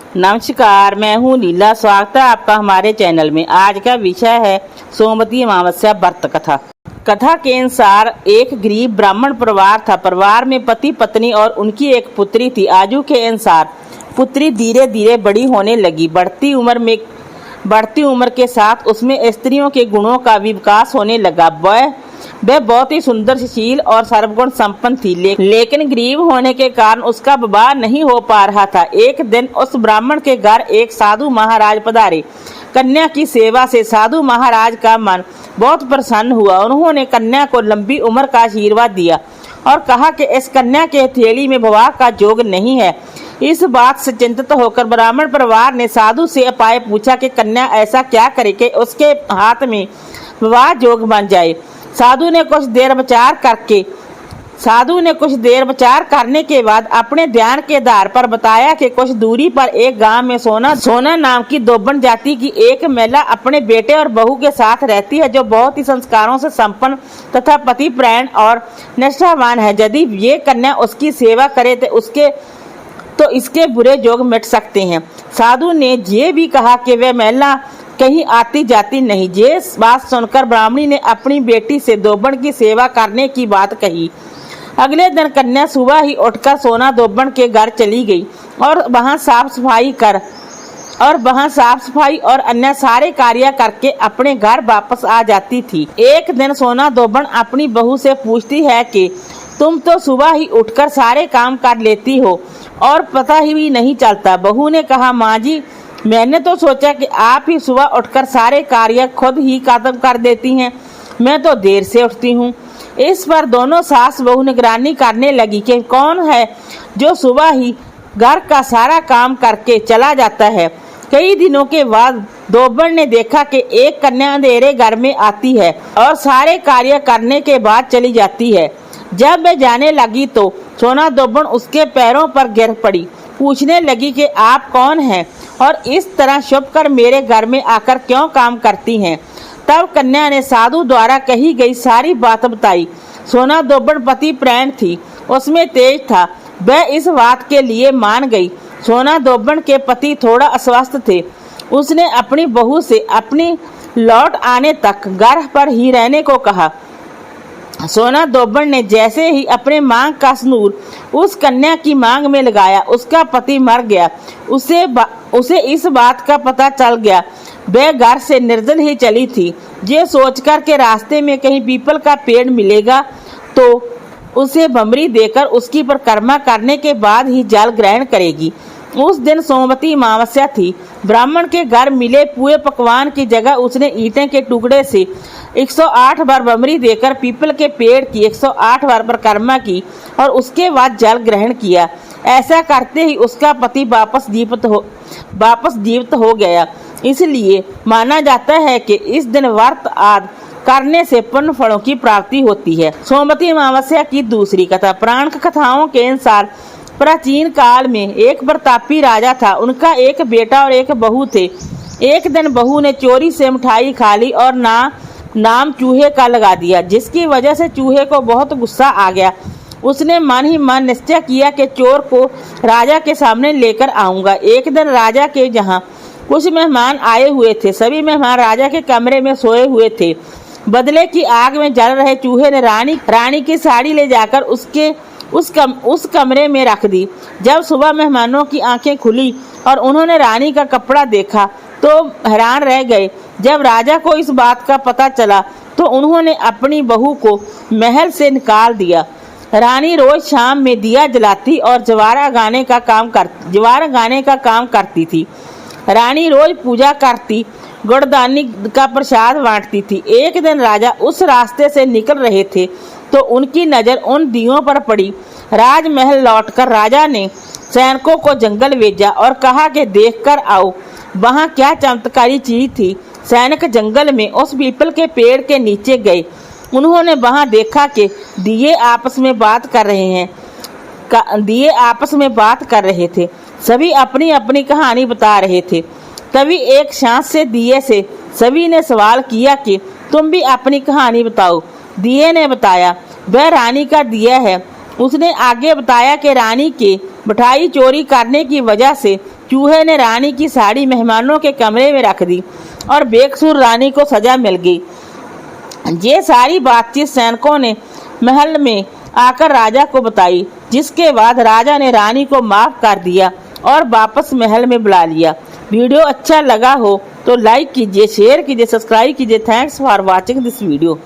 नमस्कार, मैं हूँ लीला। स्वागत है आपका हमारे चैनल में। आज का विषय है सोमवती अमावस्या व्रत कथा। कथा के अनुसार एक गरीब ब्राह्मण परिवार था। परिवार में पति पत्नी और उनकी एक पुत्री थी। आजू के अनुसार पुत्री धीरे धीरे बड़ी होने लगी। बढ़ती उम्र के साथ उसमें स्त्रियों के गुणों का भी विकास होने लगा। वह बहुत ही सुंदर, सुशील और सर्वगुण संपन्न थी, लेकिन गरीब होने के कारण उसका विवाह नहीं हो पा रहा था। एक दिन उस ब्राह्मण के घर एक साधु महाराज पधारे। कन्या की सेवा से साधु महाराज का मन बहुत प्रसन्न हुआ। उन्होंने कन्या को लंबी उम्र का आशीर्वाद दिया और कहा कि इस कन्या के हथेली में विवाह का योग नहीं है। इस बात से चिंतित होकर ब्राह्मण परिवार ने साधु से उपाय पूछा कि कन्या ऐसा क्या करे कि उसके हाथ में विवाह योग बन जाए। साधु ने कुछ देर विचार करने के बाद अपने ध्यान के आधार पर बताया कि कुछ दूरी पर एक गांव में सोना नाम की दोबन जाति की एक महिला अपने बेटे और बहू के साथ रहती है, जो बहुत ही संस्कारों से संपन्न तथा पतिपरायण और निष्ठावान है। यदि ये कन्या उसकी सेवा करे तो इसके बुरे योग मिट सकते हैं। साधु ने ये भी कहा कि वह महिला कहीं आती जाती नहीं। ये बात सुनकर ब्राह्मणी ने अपनी बेटी से दोबन की सेवा करने की बात कही। अगले दिन कन्या सुबह ही उठकर सोना दोबन के घर चली गई और वहां साफ सफाई और अन्य सारे कार्य करके अपने घर वापस आ जाती थी। एक दिन सोना दोबन अपनी बहू से पूछती है कि तुम तो सुबह ही उठकर सारे काम कर लेती हो और पता ही भी नहीं चलता। बहू ने कहा, माँ जी, मैंने तो सोचा कि आप ही सुबह उठकर सारे कार्य खुद ही खत्म कर देती हैं। मैं तो देर से उठती हूँ। इस पर दोनों सास बहू निगरानी करने लगी कि कौन है जो सुबह ही घर का सारा काम करके चला जाता है। कई दिनों के बाद दोबन ने देखा कि एक कन्या अंधेरे घर में आती है और सारे कार्य करने के बाद चली जाती है। जब वह जाने लगी तो सोना दोबन उसके पैरों पर गिर पड़ी। पूछने लगी कि आप कौन हैं और इस तरह छुप कर मेरे घर में आकर क्यों काम करती हैं। तब कन्या ने साधु द्वारा कही गई सारी बात बताई। सोना दोबन पतिपरायण थी, उसमें तेज था। वह इस बात के लिए मान गई। सोना दोबन के पति थोड़ा अस्वस्थ थे। उसने अपनी बहू से अपनी लौट आने तक घर पर ही रहने को कहा। सोना दोबन ने जैसे ही अपने मांग का सिंदूर उस कन्या की मांग में लगाया, उसका पति मर गया। उसे इस बात का पता चल गया। वह घर से निर्जल ही चली थी। ये सोचकर के रास्ते में कहीं पीपल का पेड़ मिलेगा तो उसे भमरी देकर उसकी परिक्रमा करने के बाद ही जल ग्रहण करेगी। उस दिन सोमवती अमावस्या थी। ब्राह्मण के घर मिले पुए पकवान की जगह उसने ईंटे के टुकड़े से 108 बार बमरी देकर पीपल के पेड़ की 108 बार परिक्रमा की और उसके बाद जल ग्रहण किया। ऐसा करते ही उसका पति वापस जीवित हो गया। इसलिए माना जाता है कि इस दिन व्रत आदि करने से पुण्य फलों की प्राप्ति होती है। सोमवती अमावस्या की दूसरी कथा। पुराण कथाओं के अनुसार प्राचीन काल में एक प्रतापी राजा था। उनका एक बेटा और एक बहू थे। एक दिन बहू ने चोरी से मिठाई खा ली और नाम चूहे का लगा दिया, जिसकी वजह से चूहे को बहुत गुस्सा आ गया। उसने मन ही मन निश्चय किया कि चोर को राजा के सामने लेकर आऊंगा। एक दिन राजा के जहाँ कुछ मेहमान आए हुए थे। सभी मेहमान राजा के कमरे में सोए हुए थे। बदले की आग में जल रहे चूहे ने रानी की साड़ी ले जाकर उस कमरे में रख दी। जब सुबह मेहमानों की आंखें खुली और उन्होंने रानी का कपड़ा देखा तो हैरान रह गए। जब राजा को इस बात का पता चला तो उन्होंने अपनी बहू को महल से निकाल दिया। रानी रोज शाम में दिया जलाती और जवारा गाने का काम करती थी। रानी रोज पूजा करती, गुड़दानी का प्रसाद बांटती थी। एक दिन राजा उस रास्ते से निकल रहे थे तो उनकी नज़र उन दियों पर पड़ी। राजमहल लौटकर राजा ने सैनिकों को जंगल भेजा और कहा कि देख कर आओ वहाँ क्या चमत्कारी चीज थी। सैनिक जंगल में उस पीपल के पेड़ के नीचे गए। उन्होंने वहाँ देखा कि दिए आपस में बात कर रहे थे। सभी अपनी अपनी कहानी बता रहे थे। तभी एक सांस से दिए से सभी ने सवाल किया कि तुम भी अपनी कहानी बताओ। दिए ने बताया, वह रानी का दिया है। उसने आगे बताया कि रानी के मिठाई चोरी करने की वजह से चूहे ने रानी की साड़ी मेहमानों के कमरे में रख दी और बेकसूर रानी को सजा मिल गई। ये सारी बातचीत सैनिकों ने महल में आकर राजा को बताई, जिसके बाद राजा ने रानी को माफ कर दिया और वापस महल में बुला लिया। वीडियो अच्छा लगा हो तो लाइक कीजिए, शेयर कीजिए, सब्सक्राइब कीजिए। Thanks for watching this video.